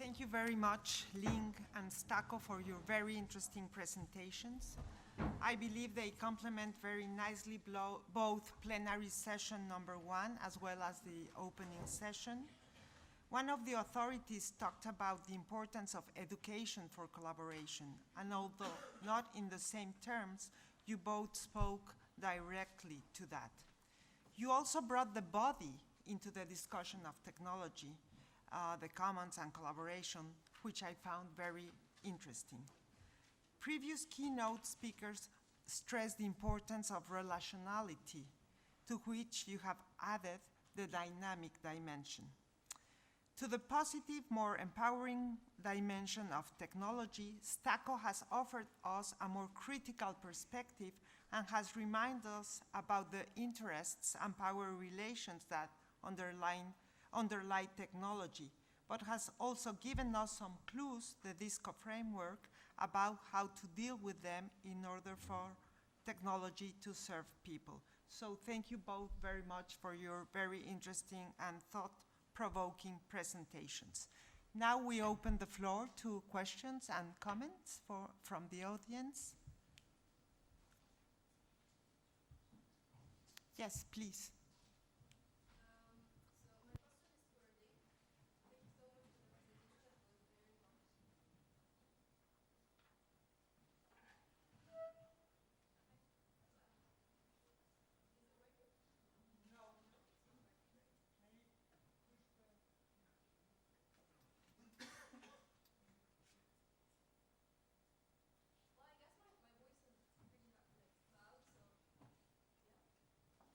Thank you very much, Ling and Stacco, for your very interesting presentations. I believe they complement very nicely both plenary session number 1 as well as the opening session. One of the authorities talked about the importance of education for collaboration, and although not in the same terms, you both spoke directly to that. You also brought the body into the discussion of technology, the commons and collaboration, which I found very interesting. Previous keynote speakers stressed the importance of relationality, to which you have added the dynamic dimension. To the positive, more empowering dimension of technology, Stacco has offered us a more critical perspective and has reminded us about the interests and power relations that underlie technology, but has also given us some clues, the DISCO framework, about how to deal with them in order for technology to serve people. So thank you both very much for your very interesting and thought-provoking presentations. Now we open the floor to questions and comments from the audience. Yes, please.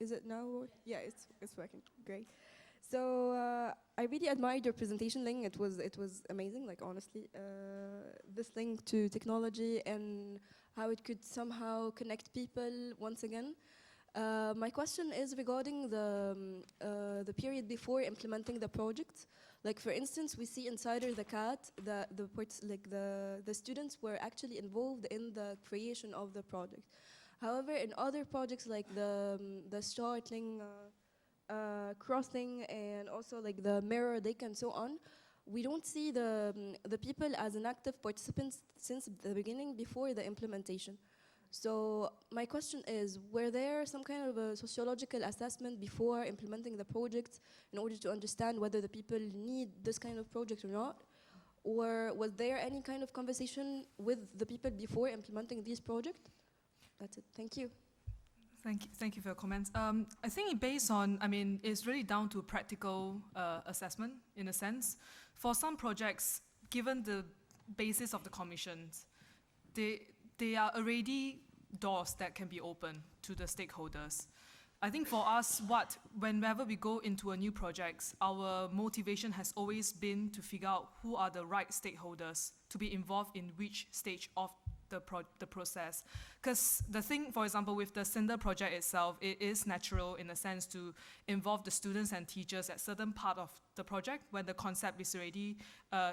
Is it now? Yeah, it's working. Great. So I really admired your presentation, Ling. It was amazing. Like honestly, this link to technology and how it could somehow connect people once again. My question is regarding the period before implementing the project. Like for instance, we see inside the CAT the students were actually involved in the creation of the project. However, in other projects like the startling crossing and also like the mirror deck and so on, we don't see the people as an active participants since the beginning before the implementation. So my question is, were there some kind of a sociological assessment before implementing the project in order to understand whether the people need this kind of project or not? Or was there any kind of conversation with the people before implementing these projects? That's it. Thank you. Thank you for your comments. I think based on, it's really down to practical assessment in a sense. For some projects, given the basis of the commissions, they are already doors that can be opened to the stakeholders. I think for us, whenever we go into a new project, our motivation has always been to figure out who are the right stakeholders to be involved in which stage of the process. Because the thing, for example, with the Cinder project itself, it is natural in a sense to involve the students and teachers at certain part of the project when the concept is already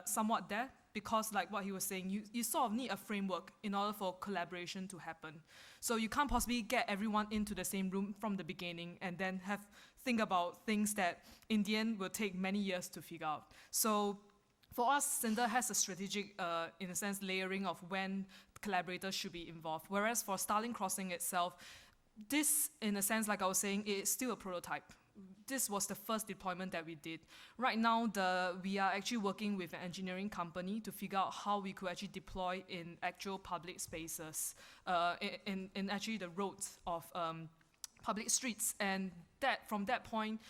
somewhat there. Because like what he was saying, you sort of need a framework in order for collaboration to happen. So you can't possibly get everyone into the same room from the beginning and then think about things that in the end will take many years to figure out. So for us, Cinder has a strategic, in a sense, layering of when collaborators should be involved. Whereas for Starling Crossing itself, this, in a sense, like I was saying, is still a prototype. This was the first deployment that we did. Right now, we are actually working with an engineering company to figure out how we could actually deploy in actual public spaces, in actually the roads of public streets. And from that point,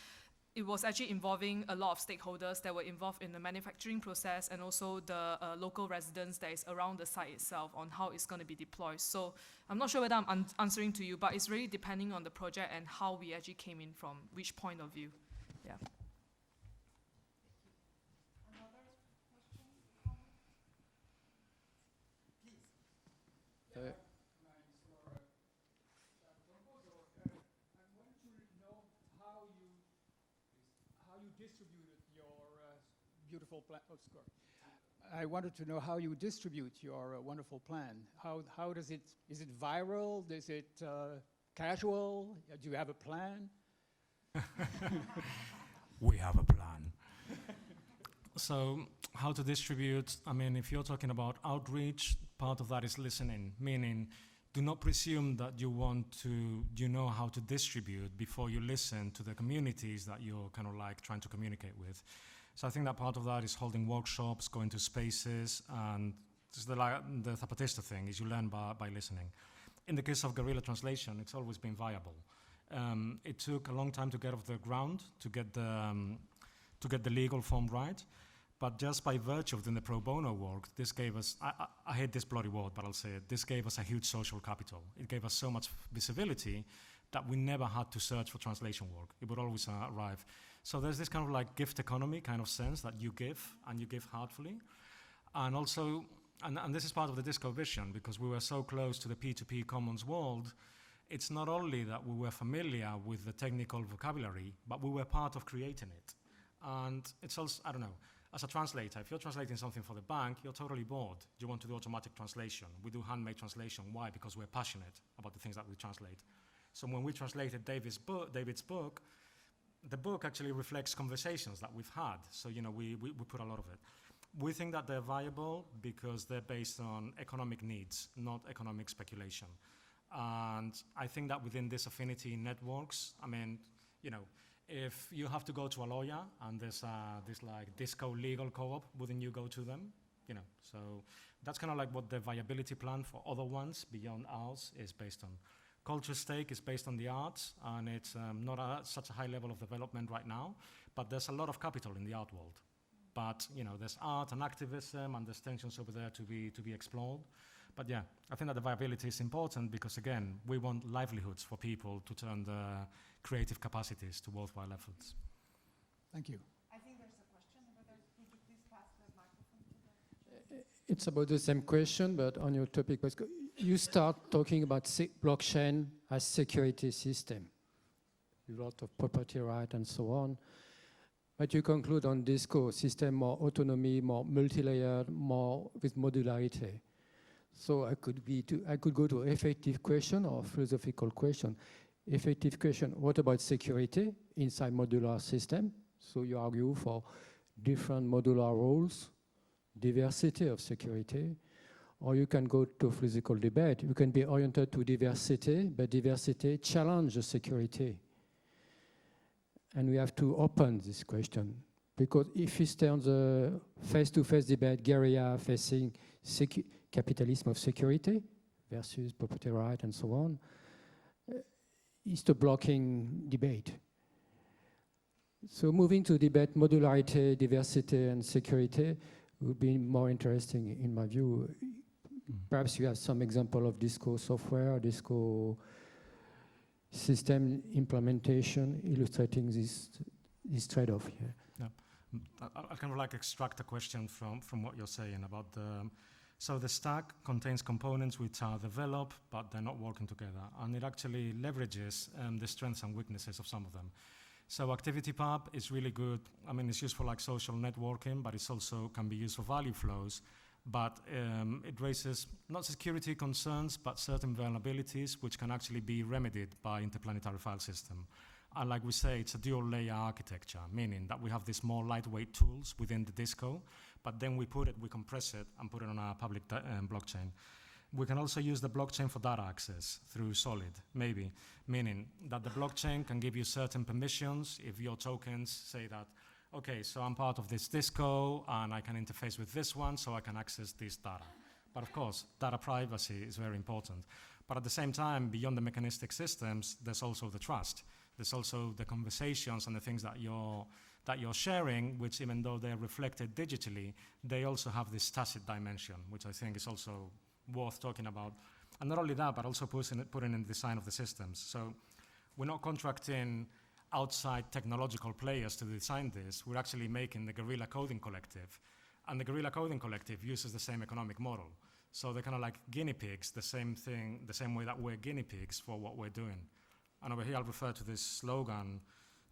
it was actually involving a lot of stakeholders that were involved in the manufacturing process and also the local residents that is around the site itself on how it's going to be deployed. So I'm not sure whether I'm answering to you, but it's really depending on the project and how we actually came in from which point of view. Yeah. Another question? Please. Troncoso, I want to know how you distributed your beautiful plan. Oh, score. I wanted to know how you distribute your wonderful plan. How does it? Is it viral? Is it casual? Do you have a plan? We have a plan. So how to distribute, I mean, if you're talking about outreach, part of that is listening, meaning do not presume that you know how to distribute before you listen to the communities that you're kind of like trying to communicate with. So I think that part of that is holding workshops, going to spaces, and just the Zapatista thing is you learn by listening. In the case of guerrilla translation, it's always been viable. It took a long time to get off the ground, to get the legal form right, but just by virtue of doing the pro bono work, this gave us, I hate this bloody word, but I'll say it, this gave us a huge social capital. It gave us so much visibility that we never had to search for translation work. It would always arrive. So there's this kind of like gift economy kind of sense that you give, and you give heartfully. And also, and this is part of the Disco vision, because we were so close to the P2P commons world, it's not only that we were familiar with the technical vocabulary, but we were part of creating it. And it's also, I don't know, as a translator, if you're translating something for the bank, you're totally bored. You want to do automatic translation. We do handmade translation. Why? Because we're passionate about the things that we translate. So when we translated David's book, the book actually reflects conversations that we've had. So, you know, we put a lot of it. We think that they're viable because they're based on economic needs, not economic speculation. And I think that within this affinity networks, I mean, you know, if you have to go to a lawyer and there's this like disco legal co-op, wouldn't you go to them? You know, so that's kind of like what the viability plan for other ones beyond ours is based on. Culture Stake is based on the arts, and it's not such a high level of development right now, but there's a lot of capital in the art world. But, you know, there's art and activism, and there's tensions over there to be explored. But yeah, I think that the viability is important because, again, we want livelihoods for people to turn their creative capacities to worthwhile efforts. Thank you. I think there's a question over there. Could you please pass the microphone to the... It's about the same question, but on your topic, Vasco. You start talking about blockchain as security system, a lot of property right and so on. But you conclude on Disco system, more autonomy, more multi-layered, more with modularity. So I could go to effective question or philosophical question. Effective question, what about security inside modular system? So you argue for different modular roles, diversity of security, or you can go to physical debate. You can be oriented to diversity, but diversity challenges security. And we have to open this question, because if we stay on the face-to-face debate, guerrilla facing capitalism of security versus property right and so on, it's the blocking debate. So moving to debate modularity, diversity, and security would be more interesting in my view. Perhaps you have some example of Disco software, Disco system implementation illustrating this trade-off here. Yeah. I kind of like extract a question from what you're saying about the... So the stack contains components which are developed, but they're not working together. And it actually leverages the strengths and weaknesses of some of them. So ActivityPub is really good. I mean, it's used for like social networking, but it's also can be used for value flows. But it raises not security concerns, but certain vulnerabilities which can actually be remedied by interplanetary file system. And like we say, it's a dual layer architecture, meaning that we have these more lightweight tools within the Disco, but then we compress it and put it on a public blockchain. We can also use the blockchain for data access through Solid, maybe, meaning that the blockchain can give you certain permissions if your tokens say that, okay, so I'm part of this Disco and I can interface with this one so I can access this data. But of course, data privacy is very important. But at the same time, beyond the mechanistic systems, there's also the trust. There's also the conversations and the things that you're sharing, which even though they're reflected digitally, they also have this tacit dimension, which I think is also worth talking about. And not only that, but also putting in the design of the systems. So we're not contracting outside technological players to design this. We're actually making the Guerrilla Coding Collective. And the Guerrilla Coding Collective uses the same economic model. So they're kind of like guinea pigs, the same thing, the same way that we're guinea pigs for what we're doing. And over here, I'll refer to this slogan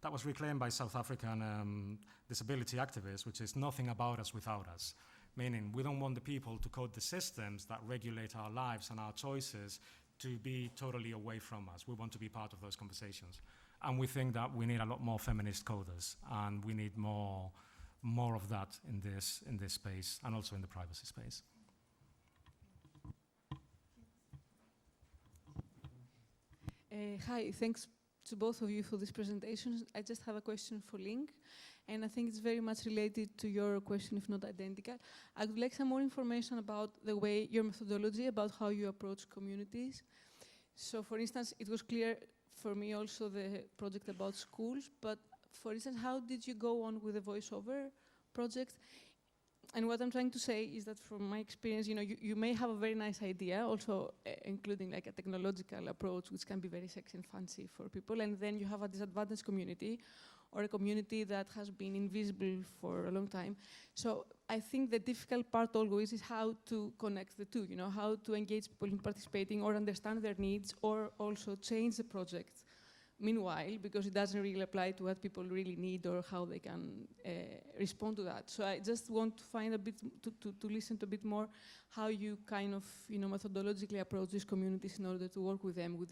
that was reclaimed by South African disability activists, which is nothing about us without us. Meaning, we don't want the people to code the systems that regulate our lives and our choices to be totally away from us. We want to be part of those conversations. And we think that we need a lot more feminist coders, and we need more more of that in this space and also in the privacy space. Hi, thanks to both of you for these presentations. I just have a question for Ling, and I think it's very much related to your question, if not identical. I would like some more information about the way, your methodology, about how you approach communities. So, for instance, it was clear for me also the project about schools, but for instance, how did you go on with the voiceover project? And what I'm trying to say is that from my experience, you may have a very nice idea, also including like a technological approach, which can be very sexy and fancy for people, and then you have a disadvantaged community, or a community that has been invisible for a long time. So I think the difficult part always is how to connect the two, how to engage people in participating or understand their needs, or also change the project meanwhile, because it doesn't really apply to what people really need or how they can respond to that. So I just want to find a bit, to listen to a bit more how you kind of, methodologically approach these communities in order to work with them with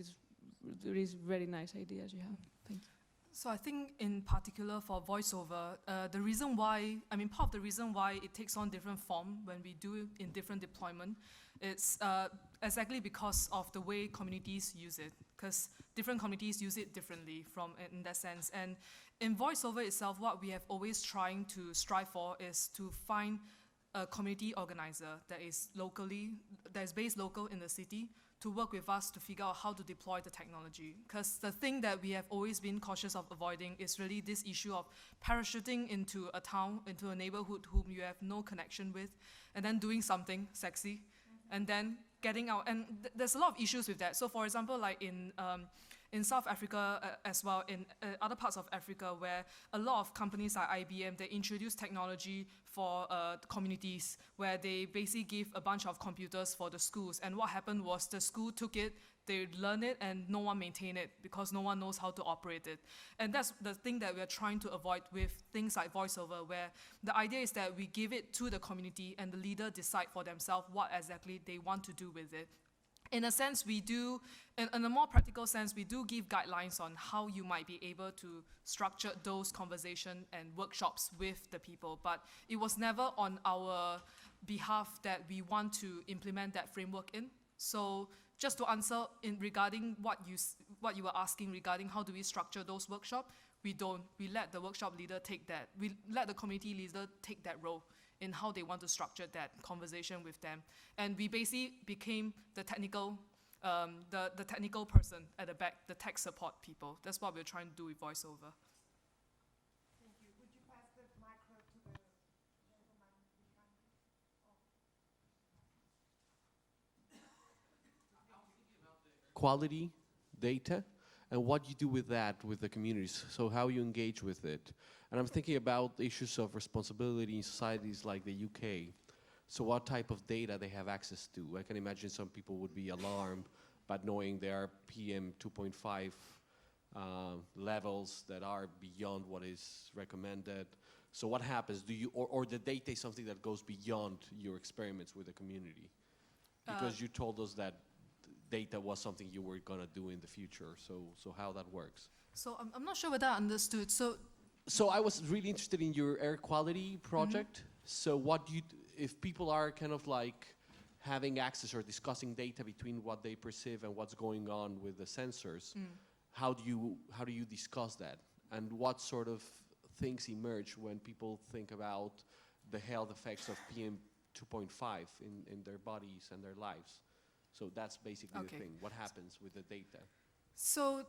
these very nice ideas you have. Thank you. So I think in particular for voiceover, the reason why, part of the reason why it takes on different form when we do it in different deployment, it's exactly because of the way communities use it, because different communities use it differently in that sense. And in voiceover itself, what we have always trying to strive for is to find a community organizer that is based local in the city, to work with us to figure out how to deploy the technology. Because the thing that we have always been cautious of avoiding is really this issue of parachuting into a town, into a neighborhood whom you have no connection with, and then doing something sexy, and then getting out. And there's a lot of issues with that. So for example, like in South Africa as well, in other parts of Africa, where a lot of companies like IBM, they introduce technology for communities, where they basically give a bunch of computers for the schools. And what happened was the school took it, they learn it, and no one maintain it because no one knows how to operate it. And that's the thing that we're trying to avoid with things like voiceover, where the idea is that we give it to the community and the leader decide for themselves what exactly they want to do with it. In a sense, we do, in a more practical sense, we do give guidelines on how you might be able to structure those conversations and workshops with the people, but it was never on our behalf that we want to implement that framework in. So just to answer regarding what you were asking regarding how do we structure those workshops, we don't. We let the workshop leader take that. We let the community leader take that role in how they want to structure that conversation with them. And we basically became the technical person at the back, the tech support people. That's what we're trying to do with voiceover. Thank you. Would you pass the micro to the gentleman behind? Quality data and what you do with that with the communities, so how you engage with it. And I'm thinking about issues of responsibility in societies like the UK. So what type of data they have access to. I can imagine some people would be alarmed, but knowing there are PM 2.5 levels that are beyond what is recommended. So what happens? Do you, or the data is something that goes beyond your experiments with the community? Because you told us that data was something you were gonna do in the future. So how that works? So I'm not sure whether I understood. So I was really interested in your air quality project. Mm-hmm. So what do you, if people are kind of like having access or discussing data between what they perceive and what's going on with the sensors, how do you discuss that? And what sort of things emerge when people think about the health effects of PM 2.5 in their bodies and their lives? So that's basically the thing. What happens with the data? So,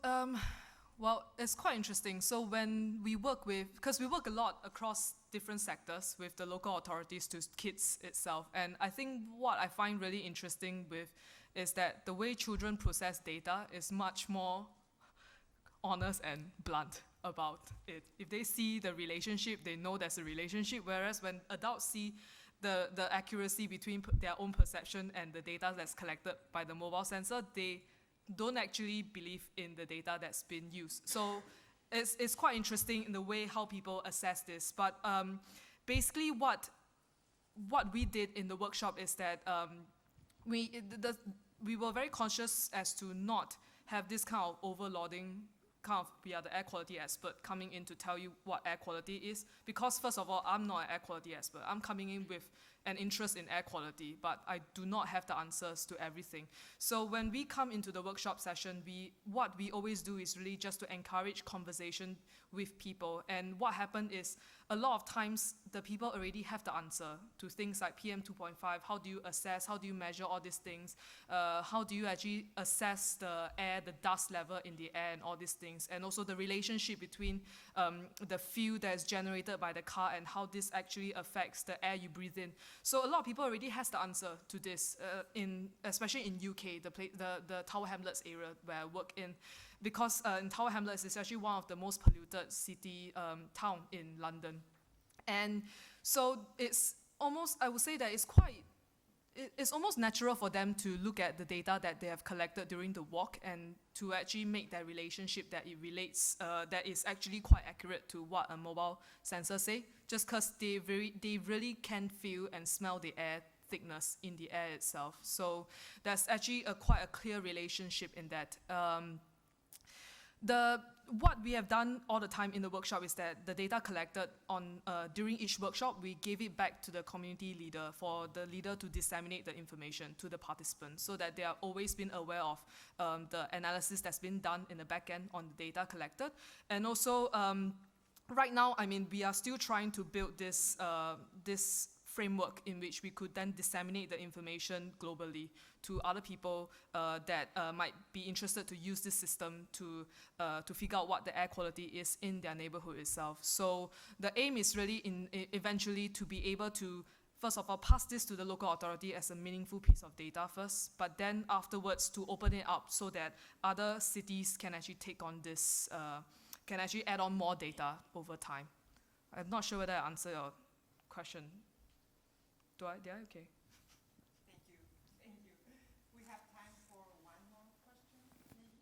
well, it's quite interesting. So when we work with, because we work a lot across different sectors with the local authorities to kids itself. And I think what I find really interesting with is that the way children process data is much more honest and blunt about it. If they see the relationship, they know there's a relationship. Whereas when adults see the accuracy between their own perception and the data that's collected by the mobile sensor, they don't actually believe in the data that's been used. So it's quite interesting in the way how people assess this. But basically what we did in the workshop is that we were very conscious as to not have this kind of overloading we are the air quality expert coming in to tell you what air quality is. Because first of all, I'm not an air quality expert. I'm coming in with an interest in air quality, but I do not have the answers to everything. So when we come into the workshop session, what we always do is really just to encourage conversation with people. And what happened is a lot of times the people already have the answer to things like PM 2.5. How do you assess? How do you measure all these things? How do you actually assess the air, the dust level in the air and all these things? And also the relationship between the fuel that is generated by the car and how this actually affects the air you breathe in. So a lot of people already has the answer to this, especially in UK, the Tower Hamlets area where I work in. Because in Tower Hamlets, it's actually one of the most polluted town in London. And so it's almost, I would say that it's almost natural for them to look at the data that they have collected during the walk and to actually make that relationship that it relates, that is actually quite accurate to what a mobile sensor say, just because they really can feel and smell the air thickness in the air itself. So there's actually quite a clear relationship in that. What we have done all the time in the workshop is that the data collected during each workshop, we gave it back to the community leader for the leader to disseminate the information to the participants so that they are always been aware of the analysis that's been done in the back end on the data collected. And also, right now, I mean, we are still trying to build this framework in which we could then disseminate the information globally to other people that might be interested to use this system to figure out what the air quality is in their neighborhood itself. So the aim is really eventually to be able to, first of all, pass this to the local authority as a meaningful piece of data first, but then afterwards to open it up so that other cities can actually take on this, can actually add on more data over time. I'm not sure whether I answered your question. Did I? Okay. Thank you. Thank you. We have time for one more question, maybe?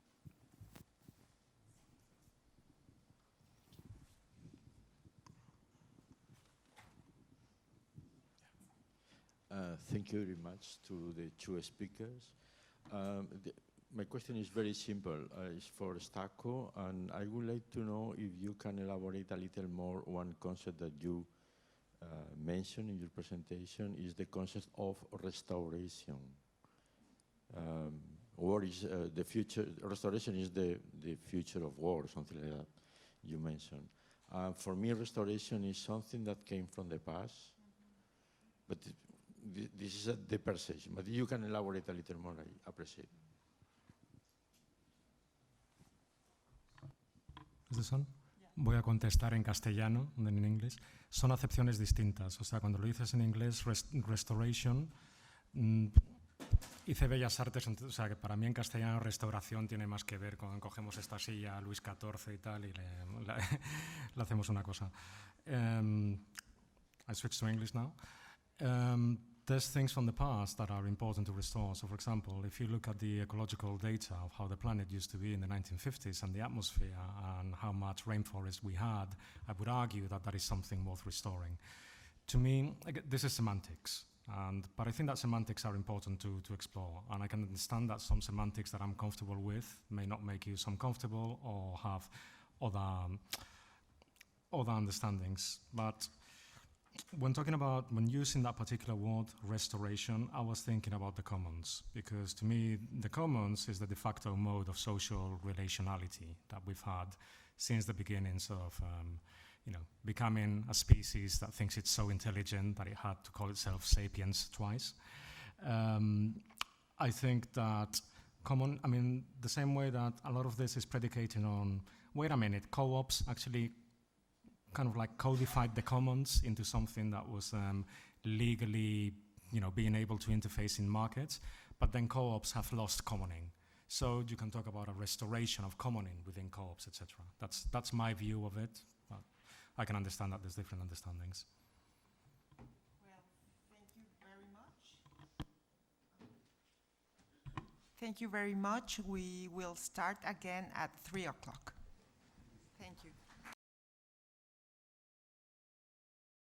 Thank you very much to the two speakers. My question is very simple. It's for Stacco, and I would like to know if you can elaborate a little more one concept that you mentioned in your presentation is the concept of restoration. War is the future, restoration is the future of war, something like that you mentioned. For me, restoration is something that came from the past, but this is the perception. But you can elaborate a little more, I appreciate it. ¿Es this on? Voy a contestar en castellano, then en inglés. Son acepciones distintas. O sea, cuando lo dices en inglés, restoration, hice Bellas Artes, o sea, que para mí en castellano restauración tiene más que ver con cogemos esta silla a Luis XIV y tal y le hacemos una cosa. I switch to English now. There's things from the past that are important to restore. So, for example, if you look at the ecological data of how the planet used to be in the 1950s and the atmosphere and how much rainforest we had, I would argue that that is something worth restoring. To me, this is semantics, but I think that semantics are important to explore. And I can understand that some semantics that I'm comfortable with may not make you some comfortable or have other understandings. But when using that particular word, restoration, I was thinking about the commons, because to me, the commons is the de facto mode of social relationality that we've had since the beginnings of, becoming a species that thinks it's so intelligent that it had to call itself sapiens twice. I think that the same way that a lot of this is predicated on, wait a minute, co-ops actually kind of like codified the commons into something that was legally, being able to interface in markets, but then co-ops have lost commoning. So you can talk about a restoration of commoning within co-ops, etc. That's my view of it, but I can understand that there's different understandings. Well, thank you very much. Thank you very much. We will start again at 3 o'clock.